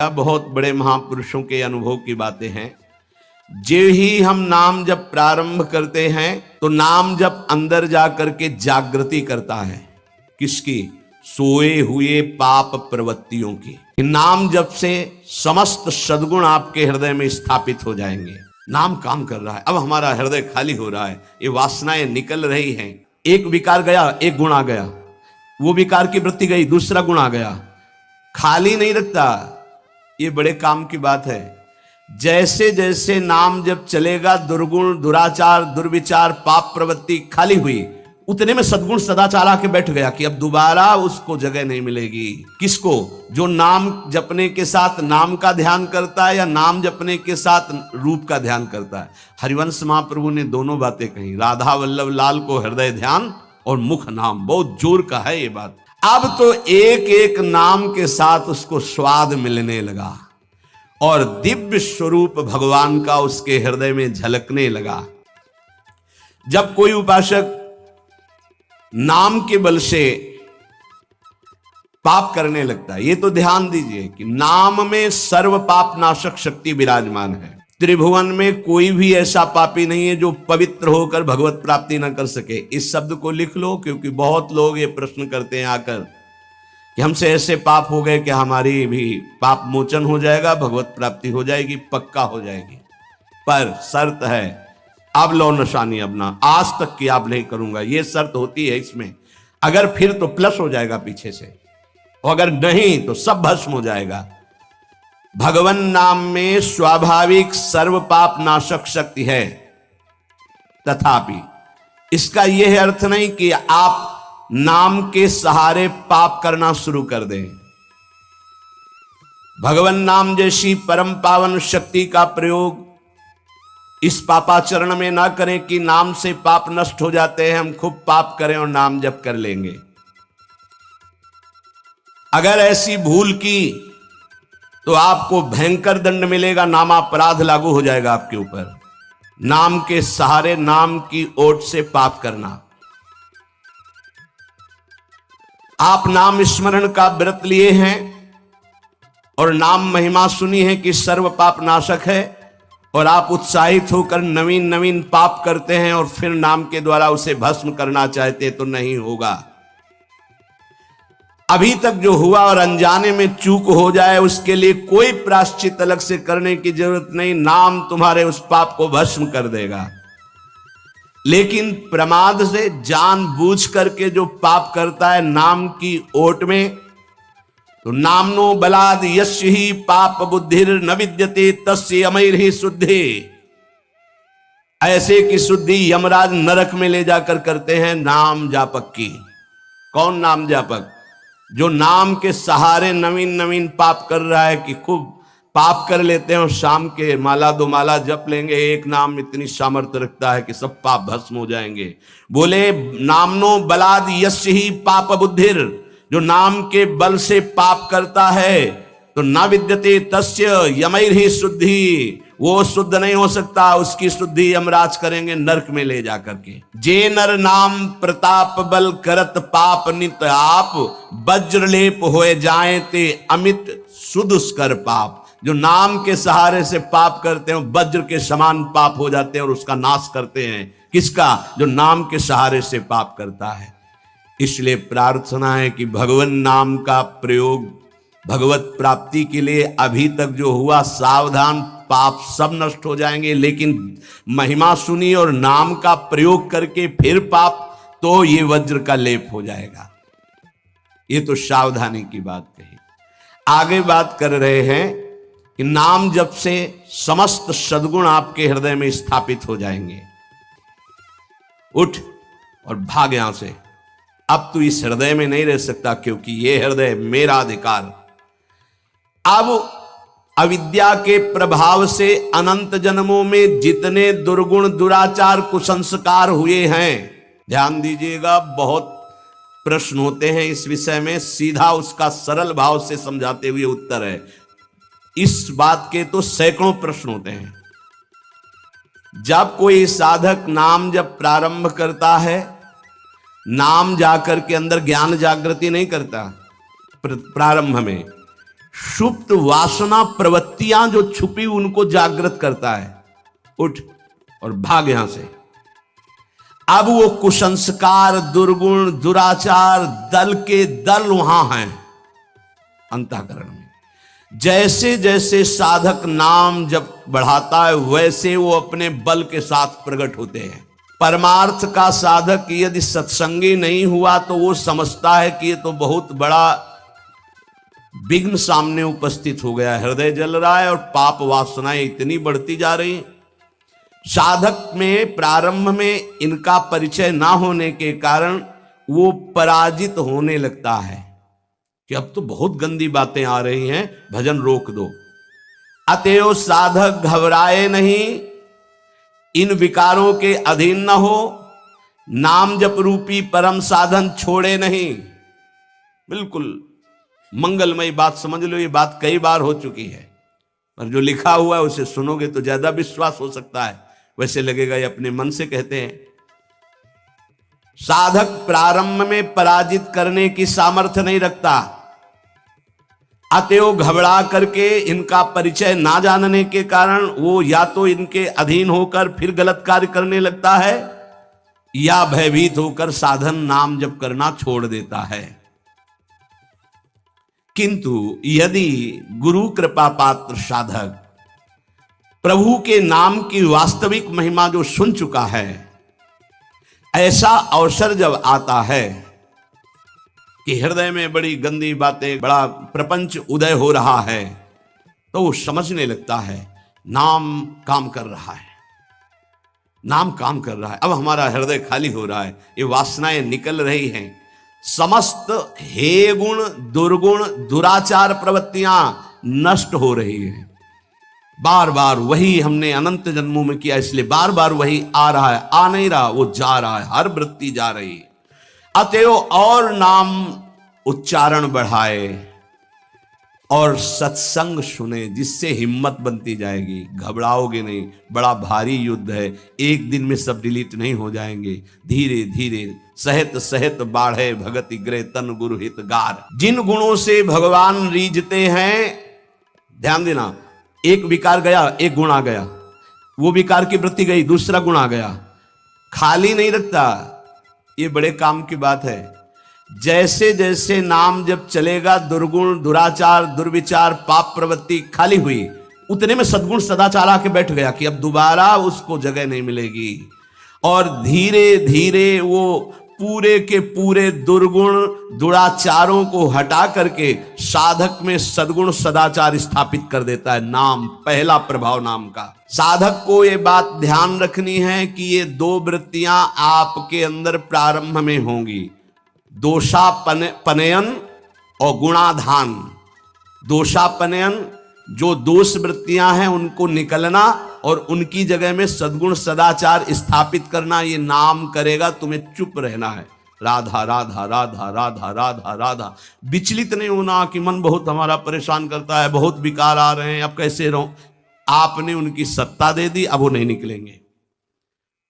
बहुत बड़े महापुरुषों के अनुभव की बातें हैं। जो ही हम नाम जब प्रारंभ करते हैं तो नाम जब अंदर जा करके जागृति करता है, किसकी? सोए हुए पाप प्रवृत्तियों की। नाम जब से समस्त सद्गुण आपके हृदय में स्थापित हो जाएंगे। नाम काम कर रहा है, अब हमारा हृदय खाली हो रहा है, ये वासनाएं निकल रही हैं। एक विकार गया, एक गुण आ गया, वो विकार की वृत्ति गई, दूसरा गुण आ गया। खाली नहीं रखता, ये बड़े काम की बात है। जैसे जैसे नाम जब चलेगा, दुर्गुण, दुराचार, दुर्विचार, पाप प्रवृत्ति खाली हुई, उतने में सद्गुण सदाचार आके बैठ गया कि अब दोबारा उसको जगह नहीं मिलेगी। किसको? जो नाम जपने के साथ नाम का ध्यान करता है या नाम जपने के साथ रूप का ध्यान करता है। हरिवंश महाप्रभु ने दोनों बातें कही, राधा वल्लभ लाल को हृदय ध्यान और मुख नाम। बहुत जोर का है ये बात। अब तो एक एक नाम के साथ उसको स्वाद मिलने लगा और दिव्य स्वरूप भगवान का उसके हृदय में झलकने लगा। जब कोई उपासक नाम के बल से पाप करने लगता है, ये तो ध्यान दीजिए कि नाम में सर्व पाप नाशक शक्ति विराजमान है। त्रिभुवन में कोई भी ऐसा पापी नहीं है जो पवित्र होकर भगवत प्राप्ति न कर सके। इस शब्द को लिख लो, क्योंकि बहुत लोग ये प्रश्न करते हैं आकर कि हमसे ऐसे पाप हो गए कि हमारी भी पाप मोचन हो जाएगा, भगवत प्राप्ति हो जाएगी, पक्का हो जाएगी। पर शर्त है, अब लो निशानी अपना, आज तक की आप नहीं करूंगा, ये शर्त होती है इसमें। अगर फिर तो प्लस हो जाएगा पीछे से, और अगर नहीं तो सब भस्म हो जाएगा। भगवान नाम में स्वाभाविक सर्व पाप नाशक शक्ति है, तथापि इसका यह अर्थ नहीं कि आप नाम के सहारे पाप करना शुरू कर दें। भगवान नाम जैसी परम पावन शक्ति का प्रयोग इस पापाचरण में ना करें कि नाम से पाप नष्ट हो जाते हैं, हम खूब पाप करें और नाम जप कर लेंगे। अगर ऐसी भूल की तो आपको भयंकर दंड मिलेगा, नामापराध लागू हो जाएगा आपके ऊपर। नाम के सहारे, नाम की ओट से पाप करना। आप नाम स्मरण का व्रत लिए हैं और नाम महिमा सुनी है कि सर्व पाप नाशक है, और आप उत्साहित होकर नवीन नवीन पाप करते हैं और फिर नाम के द्वारा उसे भस्म करना चाहते, तो नहीं होगा। अभी तक जो हुआ और अनजाने में चूक हो जाए, उसके लिए कोई प्रायश्चित अलग से करने की जरूरत नहीं। नाम तुम्हारे उस पाप को भस्म कर देगा। लेकिन प्रमाद से जानबूझ करके जो पाप करता है नाम की ओट में, तो नामनो बलाद यस्य ही पाप बुद्धिर न विद्यते तस्य अमैर्हि शुद्धि। ऐसे की शुद्धि यमराज नरक में ले जाकर करते हैं नाम जापक की। कौन नाम जापक? जो नाम के सहारे नवीन नवीन पाप कर रहा है कि खूब पाप कर लेते हैं और शाम के माला दो माला जप लेंगे, एक नाम इतनी सामर्थ्य रखता है कि सब पाप भस्म हो जाएंगे। बोले नामनो बलाद यस्य ही पाप बुद्धिर, जो नाम के बल से पाप करता है तो ना विद्यते तस्य यमैर्हि शुद्धि, वो शुद्ध नहीं हो सकता, उसकी शुद्धि यमराज करेंगे नरक में ले जाकर के। जे नर नाम प्रताप बल करत पाप नित आप, वज्रलेप होए जाए ते अमित सुदुष्कर पाप। जो नाम के सहारे से पाप करते हैं वज्र के समान पाप हो जाते हैं और उसका नाश करते हैं। किसका? जो नाम के सहारे से पाप करता है। इसलिए प्रार्थना है कि भगवान नाम का प्रयोग भगवत प्राप्ति के लिए अभी तक जो हुआ, सावधान, पाप सब नष्ट हो जाएंगे। लेकिन महिमा सुनी और नाम का प्रयोग करके फिर पाप, तो ये वज्र का लेप हो जाएगा। ये तो सावधानी की बात कही। आगे बात कर रहे हैं कि नाम जप से समस्त सद्गुण आपके हृदय में स्थापित हो जाएंगे। उठ और भाग यहां से, अब तू इस हृदय में नहीं रह सकता, क्योंकि यह हृदय मेरा अधिकार। अब अविद्या के प्रभाव से अनंत जन्मों में जितने दुर्गुण, दुराचार, कुसंस्कार हुए हैं, ध्यान दीजिएगा, बहुत प्रश्न होते हैं इस विषय में। सीधा उसका सरल भाव से समझाते हुए उत्तर है। इस बात के तो सैकड़ों प्रश्न होते हैं। जब कोई साधक नाम जब प्रारंभ करता है, नाम जाकर के अंदर ज्ञान जागृति नहीं करता प्रारंभ में, सुप्त वासना प्रवृत्तियां जो छुपी उनको जागृत करता है। उठ और भाग यहां से। अब वो कुसंस्कार, दुर्गुण, दुराचार दल के दल वहां हैं अंतःकरण में। जैसे जैसे साधक नाम जब बढ़ाता है वैसे वो अपने बल के साथ प्रकट होते हैं। परमार्थ का साधक यदि सत्संगी नहीं हुआ तो वो समझता है कि ये तो बहुत बड़ा विघ्न सामने उपस्थित हो गया है, हृदय जल रहा है और पाप वासनाएं इतनी बढ़ती जा रही हैं। साधक में प्रारंभ में इनका परिचय ना होने के कारण वो पराजित होने लगता है कि अब तो बहुत गंदी बातें आ रही हैं, भजन रोक दो। अतएव साधक घबराए नहीं, इन विकारों के अधीन न हो, नाम जप रूपी परम साधन छोड़े नहीं। बिल्कुल मंगलमयी बात समझ लो, ये बात कई बार हो चुकी है, पर जो लिखा हुआ है उसे सुनोगे तो ज्यादा विश्वास हो सकता है, वैसे लगेगा ये अपने मन से कहते हैं। साधक प्रारंभ में पराजित करने की सामर्थ्य नहीं रखता, अतएव घबरा करके इनका परिचय ना जानने के कारण वो या तो इनके अधीन होकर फिर गलत कार्य करने लगता है या भयभीत होकर साधन नाम जप करना छोड़ देता है। किंतु यदि गुरु कृपा पात्र साधक प्रभु के नाम की वास्तविक महिमा जो सुन चुका है, ऐसा अवसर जब आता है कि हृदय में बड़ी गंदी बातें, बड़ा प्रपंच उदय हो रहा है, तो वो समझने लगता है नाम काम कर रहा है, नाम काम कर रहा है। अब हमारा हृदय खाली हो रहा है, ये वासनाएं निकल रही हैं, समस्त हे गुण, दुर्गुण, दुराचार प्रवृत्तियां नष्ट हो रही हैं। बार बार वही हमने अनंत जन्मों में किया, इसलिए बार बार वही आ रहा है, आ नहीं रहा, वो जा रहा है, हर वृत्ति जा रही है। अतएव और नाम उच्चारण बढ़ाए और सत्संग सुने, जिससे हिम्मत बनती जाएगी, घबराओगे नहीं। बड़ा भारी युद्ध है, एक दिन में सब डिलीट नहीं हो जाएंगे, धीरे धीरे सहत सहत बाढ़े भगति ग्रह तन गुरु हितगार। जिन गुणों से भगवान रीझते हैं, ध्यान देना, एक विकार गया एक गुण आ गया, वो विकार की वृत्ति गई दूसरा गुण आ गया, खाली नहीं रखता। ये बड़े काम की बात है। जैसे जैसे नाम जब चलेगा, दुर्गुण, दुराचार, दुर्विचार, पाप प्रवृत्ति खाली हुई, उतने में सद्गुण सदाचार आके बैठ गया कि अब दोबारा उसको जगह नहीं मिलेगी। और धीरे धीरे वो पूरे के पूरे दुर्गुण दुराचारों को हटा करके साधक में सद्गुण सदाचार स्थापित कर देता है। नाम, पहला प्रभाव नाम का। साधक को ये बात ध्यान रखनी है कि ये दो वृत्तियां आपके अंदर प्रारंभ में होंगी, दोषापनयन और गुणाधान। दोषापनयन, जो दोष वृत्तियां हैं उनको निकलना और उनकी जगह में सद्गुण सदाचार स्थापित करना, ये नाम करेगा। तुम्हें चुप रहना है, राधा राधा राधा राधा राधा राधा। विचलित नहीं होना कि मन बहुत हमारा परेशान करता है, बहुत विकार आ रहे हैं, अब कैसे रहूं। आपने उनकी सत्ता दे दी, अब वो नहीं निकलेंगे।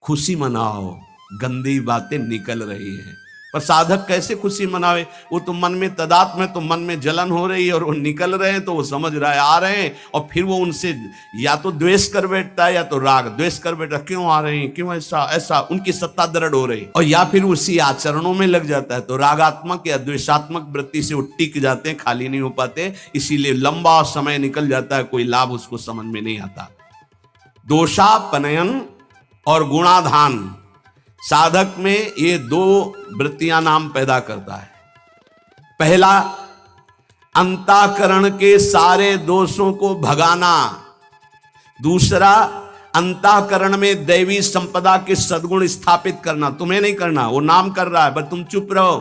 खुशी मनाओ, गंदी बातें निकल रही हैं। पर साधक कैसे खुशी मनावे? वो तो मन में तदात्म है, तो मन में जलन हो रही है और वो निकल रहे हैं, तो वो समझ रहा है आ रहे हैं, और फिर वो उनसे या तो द्वेष कर बैठता है या तो राग द्वेष कर बैठता है, क्यों आ रहे हैं, क्यों ऐसा ऐसा, उनकी सत्ता दृढ़ हो रही। और या फिर उसी आचरणों में लग जाता है, तो रागात्मक या द्वेषात्मक वृत्ति से वो टिक जाते हैं, खाली नहीं हो पाते, इसीलिए लंबा समय निकल जाता है, कोई लाभ उसको समझ में नहीं आता। दोषापनयन और गुणाधान, साधक में ये दो वृत्तियां नाम पैदा करता है। पहला, अंतःकरण के सारे दोषों को भगाना। दूसरा, अंतःकरण में दैवी संपदा के सद्गुण स्थापित करना। तुम्हें नहीं करना, वो नाम कर रहा है, बस तुम चुप रहो।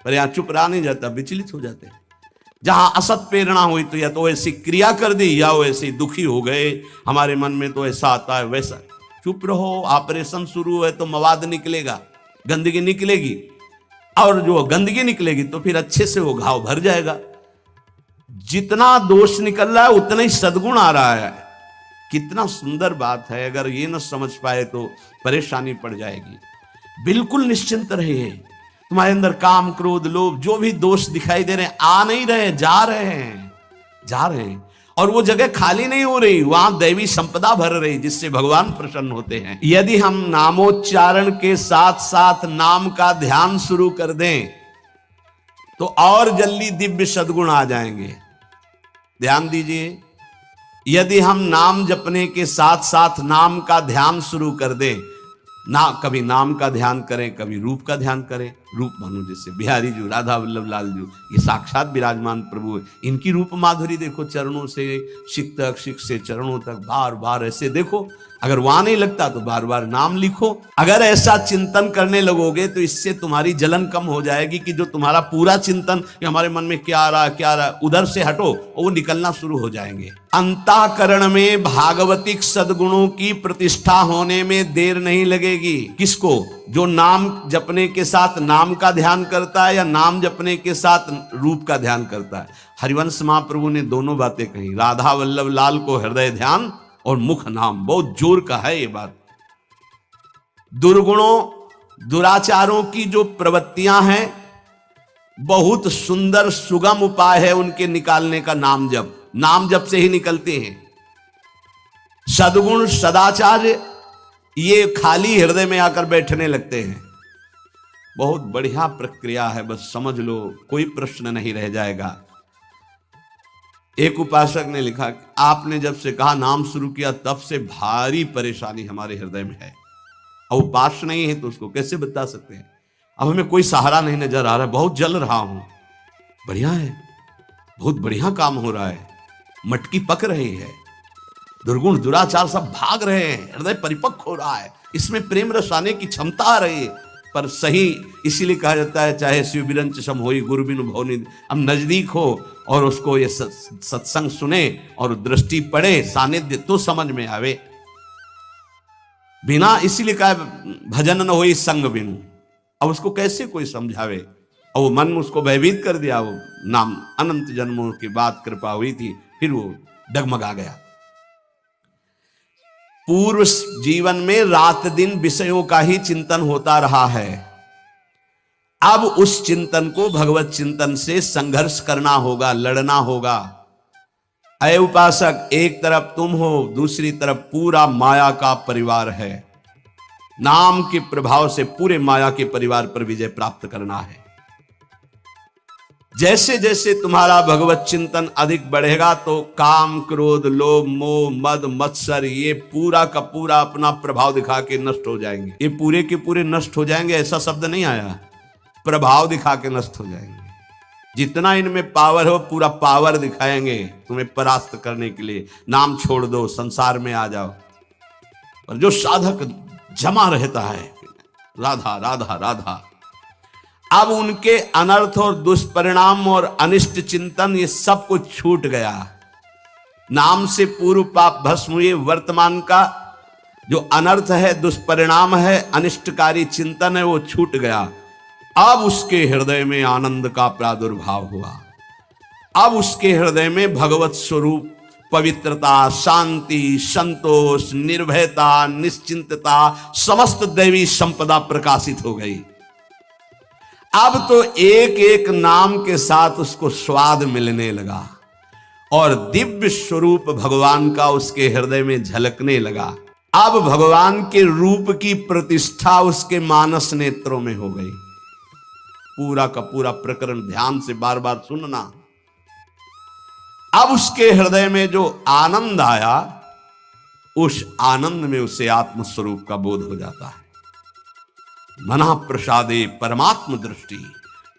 पर यहां चुप रहा नहीं जाता, विचलित हो जाते हैं। जहां असत प्रेरणा हुई तो या तो ऐसी क्रिया कर दी या वो ऐसे दुखी हो गए, हमारे मन में तो ऐसा आता है वैसा। चुप रहो, ऑपरेशन शुरू है तो मवाद निकलेगा, गंदगी निकलेगी, और जो गंदगी निकलेगी तो फिर अच्छे से वो घाव भर जाएगा। जितना दोष निकल रहा है उतना ही सद्गुण आ रहा है। कितना सुंदर बात है, अगर ये न समझ पाए तो परेशानी पड़ जाएगी। बिल्कुल निश्चिंत रहिए, तुम्हारे अंदर काम क्रोध लोभ जो भी दोष दिखाई दे रहे हैं, आ नहीं रहे, जा रहे हैं। जा रहे हैं और वो जगह खाली नहीं हो रही, वहां दैवी संपदा भर रही जिससे भगवान प्रसन्न होते हैं। यदि हम नामोच्चारण के साथ साथ नाम का ध्यान शुरू कर दें तो और जल्दी दिव्य सद्गुण आ जाएंगे। ध्यान दीजिए, यदि हम नाम जपने के साथ साथ नाम का ध्यान शुरू कर दें, ना कभी नाम का ध्यान करें, कभी रूप का ध्यान करें। रूप मानो जैसे बिहारी जी, राधा वल्लभ लाल जी, ये साक्षात विराजमान प्रभु है। इनकी रूप माधुरी देखो, चरणों से शिक तक, शिक से चरणों तक बार बार ऐसे देखो। अगर वहां नहीं लगता तो बार बार नाम लिखो। अगर ऐसा चिंतन करने लगोगे तो इससे तुम्हारी जलन कम हो जाएगी कि जो तुम्हारा पूरा चिंतन कि हमारे मन में क्या आ रहा क्या आ रहा, उधर से हटो और वो निकलना शुरू हो जाएंगे। अंतःकरण में भागवतिक सद्गुणों की प्रतिष्ठा होने में देर नहीं लगेगी। किसको? जो नाम जपने के साथ नाम का ध्यान करता है या नाम जपने के साथ रूप का ध्यान करता है। हरिवंश महाप्रभु ने दोनों बातें कही। राधा वल्लभ लाल को हृदय ध्यान और मुख नाम, बहुत जोर का है ये बात। दुर्गुणों दुराचारों की जो प्रवृत्तियां हैं, बहुत सुंदर सुगम उपाय है उनके निकालने का नाम जप। नाम जप से ही निकलते हैं। सद्गुण सदाचार ये खाली हृदय में आकर बैठने लगते हैं। बहुत बढ़िया प्रक्रिया है, बस समझ लो, कोई प्रश्न नहीं रह जाएगा। एक उपासक ने लिखा कि आपने जब से कहा नाम शुरू किया तब से भारी परेशानी हमारे हृदय में है। अब उपास नहीं है तो उसको कैसे बता सकते हैं। अब हमें कोई सहारा नहीं नजर आ रहा है, बहुत जल रहा हूं। बढ़िया है, बहुत बढ़िया काम हो रहा है, मटकी पक रही है, दुर्गुण दुराचार सब भाग रहे हैं, हृदय परिपक्व हो रहा है, इसमें प्रेम रस आने की क्षमता आ रही है। पर सही इसीलिए कहा जाता है चाहे शिव बिरंच सम होई गुरु बिनु भवनि। अब नजदीक हो और उसको ये सत्संग सुने और दृष्टि पड़े, सानिध्य तो समझ में आवे। बिना इसीलिए कहा भजन न होई संग बिनु। अब उसको कैसे कोई समझावे, और वो मन उसको भयभीत कर दिया। वो नाम अनंत जन्मों की बात कृपा हुई थी, फिर वो डगमगा गया। पूर्व जीवन में रात दिन विषयों का ही चिंतन होता रहा है। अब उस चिंतन को भगवत चिंतन से संघर्ष करना होगा, लड़ना होगा। अय उपासक, एक तरफ तुम हो, दूसरी तरफ पूरा माया का परिवार है। नाम के प्रभाव से पूरे माया के परिवार पर विजय प्राप्त करना है। जैसे जैसे तुम्हारा भगवत चिंतन अधिक बढ़ेगा तो काम क्रोध लोभ मोह मद मत्सर ये पूरा का पूरा अपना प्रभाव दिखा के नष्ट हो जाएंगे। ये पूरे के पूरे नष्ट हो जाएंगे ऐसा शब्द नहीं आया, प्रभाव दिखा के नष्ट हो जाएंगे। जितना इनमें पावर हो पूरा पावर दिखाएंगे तुम्हें परास्त करने के लिए। नाम छोड़ दो, संसार में आ जाओ। और जो साधक जमा रहता है राधा राधा राधा, अब उनके अनर्थ और दुष्परिणाम और अनिष्ट चिंतन ये सब कुछ छूट गया। नाम से पूर्व पाप भस्म हुए। वर्तमान का जो अनर्थ है, दुष्परिणाम है, अनिष्टकारी चिंतन है, वो छूट गया। अब उसके हृदय में आनंद का प्रादुर्भाव हुआ। अब उसके हृदय में भगवत स्वरूप पवित्रता, शांति, संतोष, निर्भयता, निश्चिंतता, समस्त दैवी संपदा प्रकाशित हो गई। अब तो एक एक नाम के साथ उसको स्वाद मिलने लगा और दिव्य स्वरूप भगवान का उसके हृदय में झलकने लगा। अब भगवान के रूप की प्रतिष्ठा उसके मानस नेत्रों में हो गई। पूरा का पूरा प्रकरण ध्यान से बार बार सुनना। अब उसके हृदय में जो आनंद आया, उस आनंद में उसे आत्मस्वरूप का बोध हो जाता है। मना प्रसादे परमात्म दृष्टि,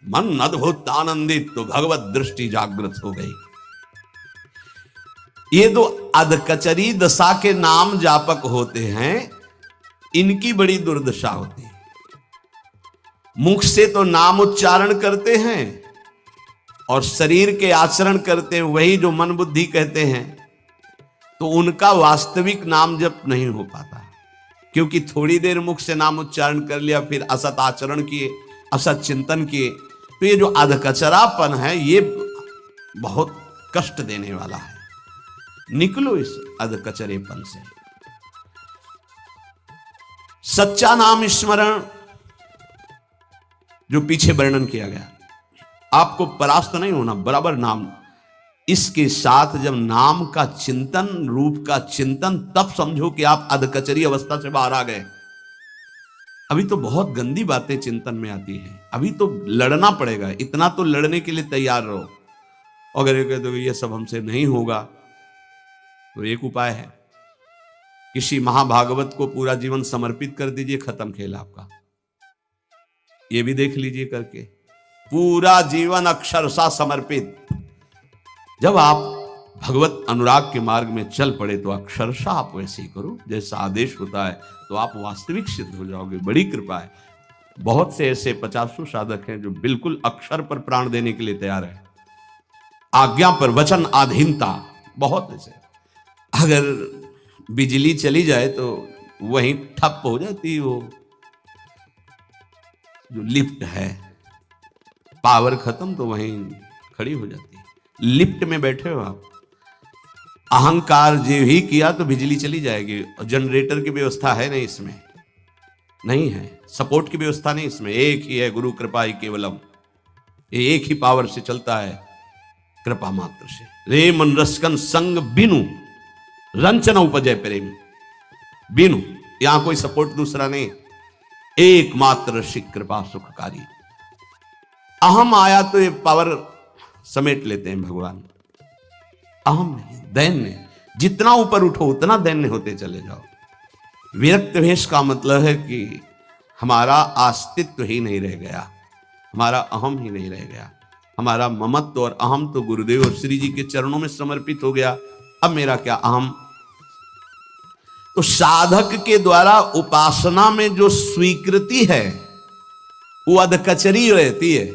मन अद्भुत आनंदित तो भगवत दृष्टि जागृत हो गई। ये दो अधकचरी दशा के नाम जापक होते हैं, इनकी बड़ी दुर्दशा होती है। मुख से तो नाम उच्चारण करते हैं और शरीर के आचरण करते हैं वही जो मन बुद्धि कहते हैं, तो उनका वास्तविक नाम जप नहीं हो पाता। क्योंकि थोड़ी देर मुख से नाम उच्चारण कर लिया, फिर असत आचरण किए, असत चिंतन किए, तो ये जो अधकचरापन है ये बहुत कष्ट देने वाला है। निकलो इस अधकचरेपन से। सच्चा नाम स्मरण जो पीछे वर्णन किया गया, आपको परास्त नहीं होना, बराबर नाम इसके साथ जब नाम का चिंतन, रूप का चिंतन, तब समझो कि आप अधकचरी अवस्था से बाहर आ गए। अभी तो बहुत गंदी बातें चिंतन में आती हैं, अभी तो लड़ना पड़ेगा, इतना तो लड़ने के लिए तैयार रहो। अगर ये कह दो ये सब हमसे नहीं होगा, तो एक उपाय है, किसी महाभागवत को पूरा जीवन समर्पित कर दीजिए, खत्म खेल आपका। ये भी देख लीजिए करके, पूरा जीवन अक्षरशः समर्पित। जब आप भगवत अनुराग के मार्ग में चल पड़े तो अक्षरशः आप वैसे ही करो जैसा आदेश होता है, तो आप वास्तविक सिद्ध हो जाओगे। बड़ी कृपा है। बहुत से ऐसे 50 साधक हैं जो बिल्कुल अक्षर पर प्राण देने के लिए तैयार है, आज्ञा पर वचन आधीनता। बहुत ऐसे, अगर बिजली चली जाए तो वहीं ठप हो जाती, वो जो लिफ्ट है, पावर खत्म तो वहीं खड़ी हो जाती है। लिफ्ट में बैठे हो आप, अहंकार जो ही किया तो बिजली चली जाएगी। जनरेटर की व्यवस्था है नहीं इसमें, नहीं है, सपोर्ट की व्यवस्था नहीं इसमें। एक ही है, गुरु कृपा ही केवलम। ये एक ही पावर से चलता है, कृपा मात्र से। रे मन रसकन संग बिनु रंचन उपजय प्रेम। बिनु, यहां कोई सपोर्ट दूसरा नहीं, एकमात्र श्री कृपा सुखकारी। अहम आया तो ये पावर समेट लेते हैं भगवान। अहम नहीं, दैन्य। जितना ऊपर उठो उतना दैन्य होते चले जाओ। विरक्त भेष का मतलब है कि हमारा अस्तित्व ही नहीं रह गया, हमारा अहम ही नहीं रह गया। हमारा ममत्व और अहम तो गुरुदेव और श्री जी के चरणों में समर्पित हो गया। अब मेरा क्या अहम। तो साधक के द्वारा उपासना में जो स्वीकृति है वो अधकचरी रहती है।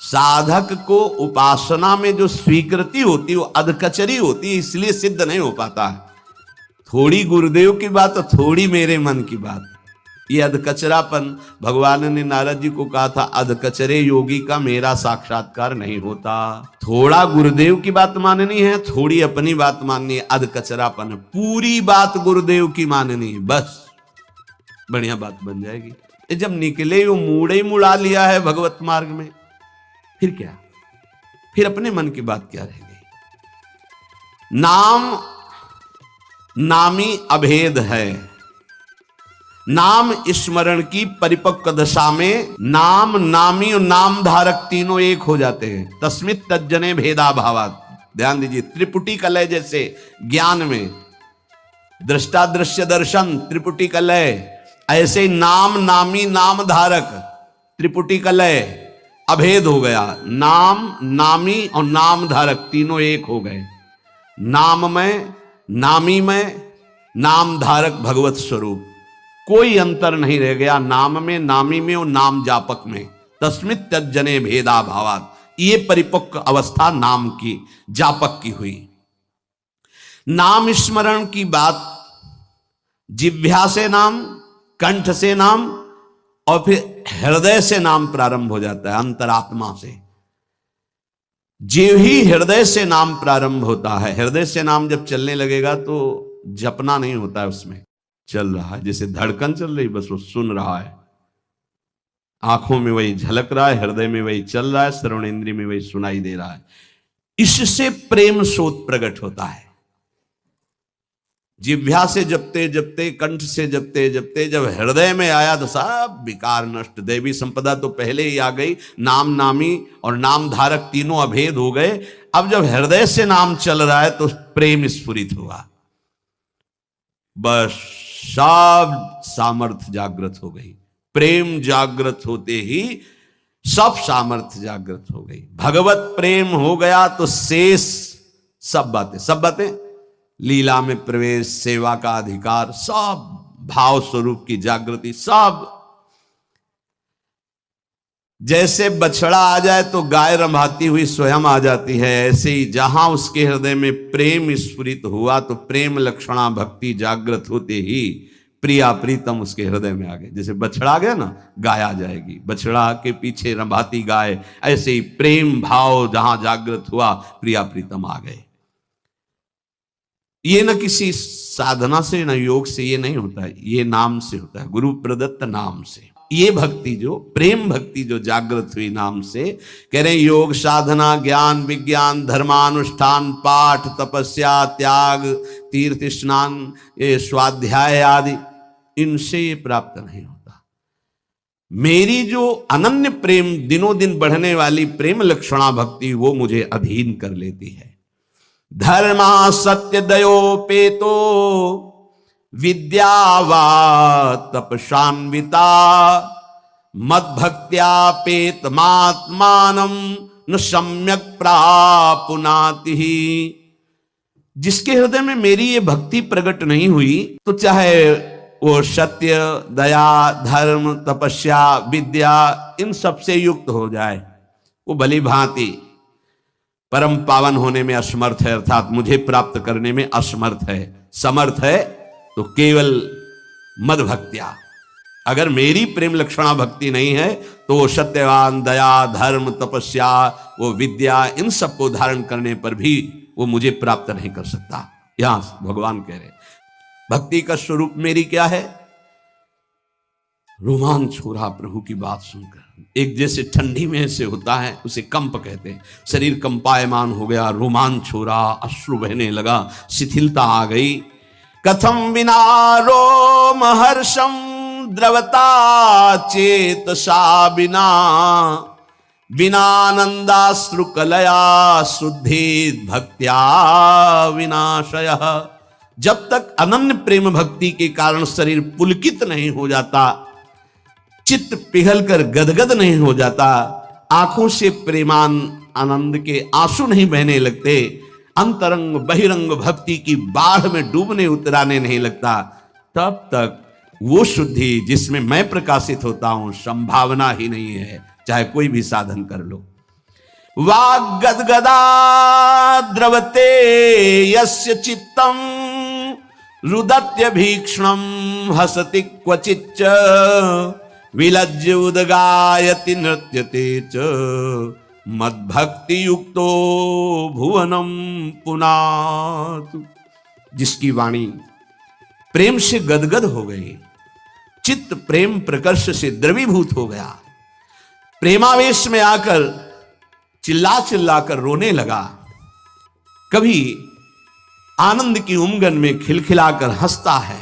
साधक को उपासना में जो स्वीकृति होती है वो अधकचरी होती है, इसलिए सिद्ध नहीं हो पाता है। थोड़ी गुरुदेव की बात और थोड़ी मेरे मन की बात, ये अधकचरापन। भगवान ने नारद जी को कहा था, अधकचरे योगी का मेरा साक्षात्कार नहीं होता। थोड़ा गुरुदेव की बात माननी है, थोड़ी अपनी बात माननी है, अधकचरापन। पूरी बात गुरुदेव की माननी है, बस बढ़िया बात बन जाएगी। ये जब निकले वो मूड़े ही मुड़ा लिया है भगवत मार्ग में, फिर क्या, फिर अपने मन की बात क्या रह गई। नाम नामी अभेद है। नाम स्मरण की परिपक्व दशा में नाम, नामी और नाम धारक तीनों एक हो जाते हैं। तस्मित तज्जने भेदा भावात। ध्यान दीजिए, त्रिपुटी कलय जैसे ज्ञान में दृष्टा दृश्य दर्शन त्रिपुटी कलय, ऐसे नाम नामी नाम धारक त्रिपुटी कलय अभेद हो गया। नाम, नामी और नाम धारक तीनों एक हो गए। नाम में, नामी में, नाम धारक भगवत स्वरूप, कोई अंतर नहीं रह गया नाम में, नामी में और नाम जापक में। तस्मित तज्जने भेदा भावात। ये परिपक्व अवस्था नाम की, जापक की हुई। नाम स्मरण की बात जिह्वा से नाम, कंठ से नाम और फिर हृदय से नाम प्रारंभ हो जाता है, अंतरात्मा से। जो ही हृदय से नाम प्रारंभ होता है, हृदय से नाम जब चलने लगेगा तो जपना नहीं होता है, उसमें चल रहा है, जैसे धड़कन चल रही, बस वो सुन रहा है। आंखों में वही झलक रहा है, हृदय में वही चल रहा है, श्रवण इंद्रिय में वही सुनाई दे रहा है। इससे प्रेम सोत प्रकट होता है। जिह्वा से जपते जपते, कंठ से जपते जपते जब हृदय में आया तो सब विकार नष्ट। देवी संपदा तो पहले ही आ गई, नाम, नामी और नाम धारक तीनों अभेद हो गए। अब जब हृदय से नाम चल रहा है तो प्रेम स्फुरित हुआ, बस सब सामर्थ्य जागृत हो गई। प्रेम जागृत होते ही सब सामर्थ्य जागृत हो गई। भगवत प्रेम हो गया तो शेष सब बातें, लीला में प्रवेश, सेवा का अधिकार, सब भाव स्वरूप की जागृति, सब। जैसे बछड़ा आ जाए तो गाय रंभाती हुई स्वयं आ जाती है, ऐसे ही जहां उसके हृदय में प्रेम स्फुरित हुआ तो प्रेम लक्षणा भक्ति जागृत होते ही प्रिया प्रीतम उसके हृदय में आ गए। जैसे बछड़ा आ गया ना, गाय आ जाएगी, बछड़ा के पीछे रंभाती गाय, ऐसे ही प्रेम भाव जहां जागृत हुआ प्रिया प्रीतम आ गए। ये न किसी साधना से न योग से ये नहीं होता है, ये नाम से होता है, गुरु प्रदत्त नाम से। ये भक्ति जो प्रेम भक्ति जो जागृत हुई नाम से, कह रहे योग साधना ज्ञान विज्ञान धर्मानुष्ठान पाठ तपस्या त्याग तीर्थ स्नान ये स्वाध्याय आदि, इनसे ये प्राप्त नहीं होता। मेरी जो अनन्य प्रेम दिनों दिन बढ़ने वाली प्रेम लक्षणा भक्ति वो मुझे अधीन कर लेती है। धर्मा सत्य दयोपेतो विद्यावा तपशान्विता मद भक्त्यापेत मात्मानम न सम्यक प्रापुनाति। जिसके हृदय में मेरी ये भक्ति प्रकट नहीं हुई तो चाहे वो सत्य दया धर्म तपस्या विद्या इन सब से युक्त हो जाए, वो भली भांति परम पावन होने में असमर्थ है, अर्थात मुझे प्राप्त करने में असमर्थ है। समर्थ है तो केवल मद भक्त्या, अगर मेरी प्रेम लक्षणा भक्ति नहीं है तो वो सत्यवान दया धर्म तपस्या वो विद्या इन सबको धारण करने पर भी वो मुझे प्राप्त नहीं कर सकता। यहां भगवान कह रहे भक्ति का स्वरूप मेरी क्या है? रोमांच हो रहा प्रभु की बात सुनकर, एक जैसे ठंडी में से होता है उसे कंप कहते हैं, शरीर कंपायमान हो गया, रोमांच हो रहा, अश्रु बहने लगा, शिथिलता आ गई। कथम विना रोम हर्षम द्रवता चेतसा बिना बिनानंदाश्रु कलया शुद्धि भक्त्या विनाशयः। जब तक अनन्य प्रेम भक्ति के कारण शरीर पुलकित नहीं हो जाता, चित्त पिघलकर गदगद नहीं हो जाता, आंखों से प्रेमान आनंद के आंसू नहीं बहने लगते, अंतरंग बहिरंग भक्ति की बाढ़ में डूबने उतराने नहीं लगता, तब तक वो शुद्धि जिसमें मैं प्रकाशित होता हूं संभावना ही नहीं है, चाहे कोई भी साधन कर लो। वाग गदगदा द्रवते यस्य चित्तम रुदत्य भीक्षणम हसति क्वचिच्च विलज्य उदगायति नृत्यते च मद्भक्ति युक्तो भुवनम पुनातु। जिसकी वाणी प्रेम से गदगद हो गई, चित्त प्रेम प्रकर्ष से द्रवीभूत हो गया, प्रेमावेश में आकर चिल्ला चिल्ला कर रोने लगा, कभी आनंद की उमंगन में खिलखिलाकर हंसता है,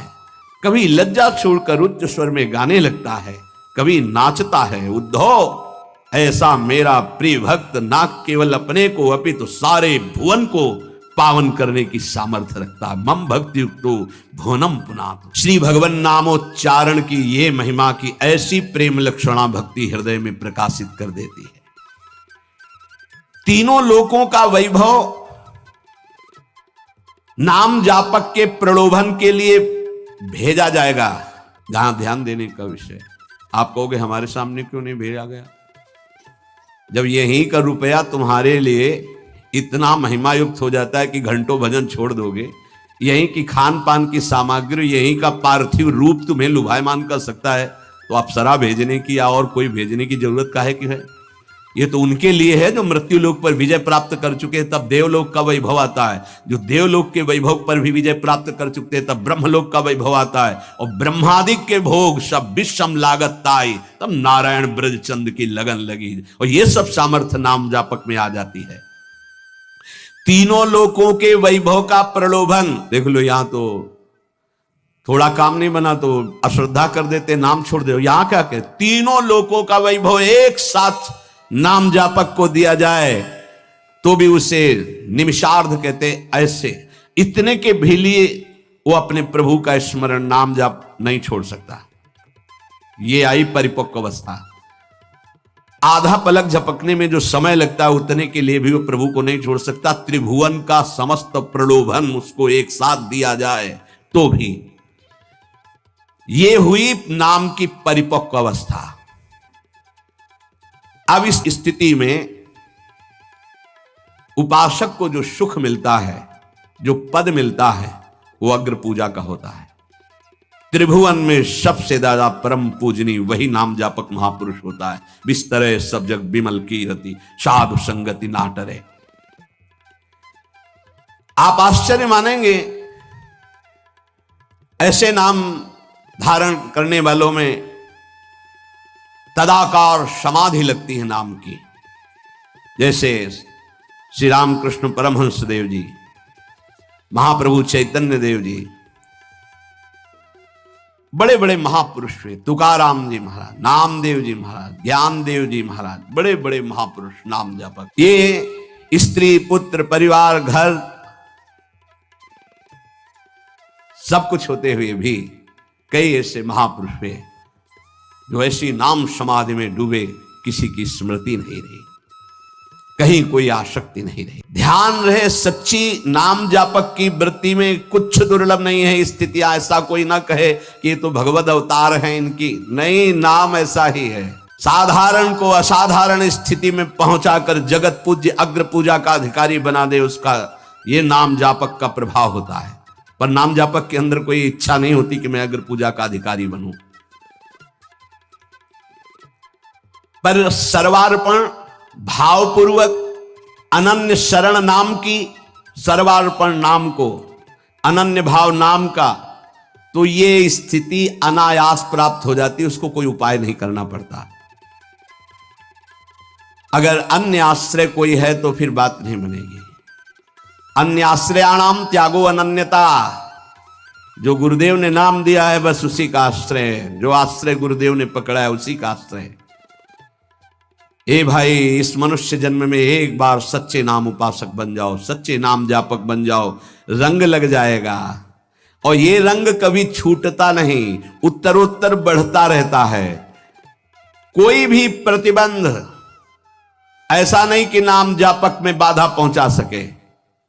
कभी लज्जा छोड़कर उच्च स्वर में गाने लगता है, कभी नाचता है। उद्धव, ऐसा मेरा प्रिय भक्त ना केवल अपने को अपितु सारे भुवन को पावन करने की सामर्थ्य रखता है। मम भक्ति युक्तो भुवनम पुनातु। श्री भगवान नामोच्चारण की ये महिमा की ऐसी प्रेम लक्षणा भक्ति हृदय में प्रकाशित कर देती है। तीनों लोकों का वैभव नाम जापक के प्रलोभन के लिए भेजा जाएगा। जहां ध्यान देने का विषय, आप कहोगे हमारे सामने क्यों नहीं भेजा गया? जब यहीं का रुपया तुम्हारे लिए इतना महिमा युक्त हो जाता है कि घंटों भजन छोड़ दोगे, यहीं की खान पान की सामग्री, यहीं का पार्थिव रूप तुम्हें लुभायमान कर सकता है, तो अप्सरा भेजने की या और कोई भेजने की जरूरत काहे की है? ये तो उनके लिए है जो मृत्यु लोक पर विजय प्राप्त कर चुके हैं, तब देवलोक का वैभव आता है। जो देवलोक के वैभव पर भी विजय प्राप्त कर चुके हैं, तब ब्रह्मलोक का वैभव आता है। और ब्रह्मादिक के भोग सब विषम लागत ताई, तब नारायण ब्रजचंद की लगन लगी, और ये सब सामर्थ्य नाम जापक में आ जाती है। तीनों लोकों के वैभव का प्रलोभन देख लो। यहां तो थोड़ा काम नहीं बना तो अश्रद्धा कर देते, नाम छोड़ दे। यहां क्या कहते? तीनों लोकों का वैभव एक साथ नाम जापक को दिया जाए तो भी उसे निमिषार्ध कहते। ऐसे इतने के भी लिए वो अपने प्रभु का स्मरण नाम जाप नहीं छोड़ सकता। ये आई परिपक्व अवस्था। आधा पलक झपकने में जो समय लगता है उतने के लिए भी वो प्रभु को नहीं छोड़ सकता। त्रिभुवन का समस्त प्रलोभन उसको एक साथ दिया जाए तो भी। ये हुई नाम की परिपक्व अवस्था। अब इस स्थिति में उपासक को जो सुख मिलता है, जो पद मिलता है, वो अग्र पूजा का होता है। त्रिभुवन में सबसे ज्यादा परम पूजनी वही नाम जापक महापुरुष होता है। बिस्तरे सब जग बिमल की रति, साधु संगति नाटरे। आप आश्चर्य मानेंगे, ऐसे नाम धारण करने वालों में तदाकार समाधि लगती है नाम की। जैसे श्री रामकृष्ण परमहंस देव जी, महाप्रभु चैतन्य देव जी, बड़े बड़े महापुरुष हुए। तुकाराम जी महाराज, नामदेव जी महाराज, ज्ञानदेव जी महाराज, बड़े बड़े महापुरुष नाम जापक। ये स्त्री पुत्र परिवार घर सब कुछ होते हुए भी कई ऐसे महापुरुष हुए जो ऐसी नाम समाधि में डूबे, किसी की स्मृति नहीं रही, कहीं कोई आसक्ति नहीं रही। ध्यान रहे, सच्ची नाम जापक की वृत्ति में कुछ दुर्लभ नहीं है स्थितियां। ऐसा कोई ना कहे कि ये तो भगवत अवतार है इनकी, नहीं, नाम ऐसा ही है। साधारण को असाधारण स्थिति में पहुंचाकर जगत पूज्य अग्र पूजा का अधिकारी बना दे, उसका ये नाम जापक का प्रभाव होता है। पर नाम जापक के अंदर कोई इच्छा नहीं होती कि मैं अग्र पूजा का अधिकारी बनूं। पर सर्वार्पण भावपूर्वक अनन्य शरण नाम की, सर्वार्पण नाम को, अनन्य भाव नाम का, तो ये स्थिति अनायास प्राप्त हो जाती है, उसको कोई उपाय नहीं करना पड़ता। अगर अन्य आश्रय कोई है तो फिर बात नहीं बनेगी। अन्य आश्रयाणाम त्यागो अनन्यता। जो गुरुदेव ने नाम दिया है बस उसी का आश्रय है, जो आश्रय गुरुदेव ने पकड़ा है उसी का आश्रय है। ए भाई, इस मनुष्य जन्म में एक बार सच्चे नाम उपासक बन जाओ, सच्चे नाम जापक बन जाओ, रंग लग जाएगा। और ये रंग कभी छूटता नहीं, उत्तरोत्तर बढ़ता रहता है। कोई भी प्रतिबंध ऐसा नहीं कि नाम जापक में बाधा पहुंचा सके।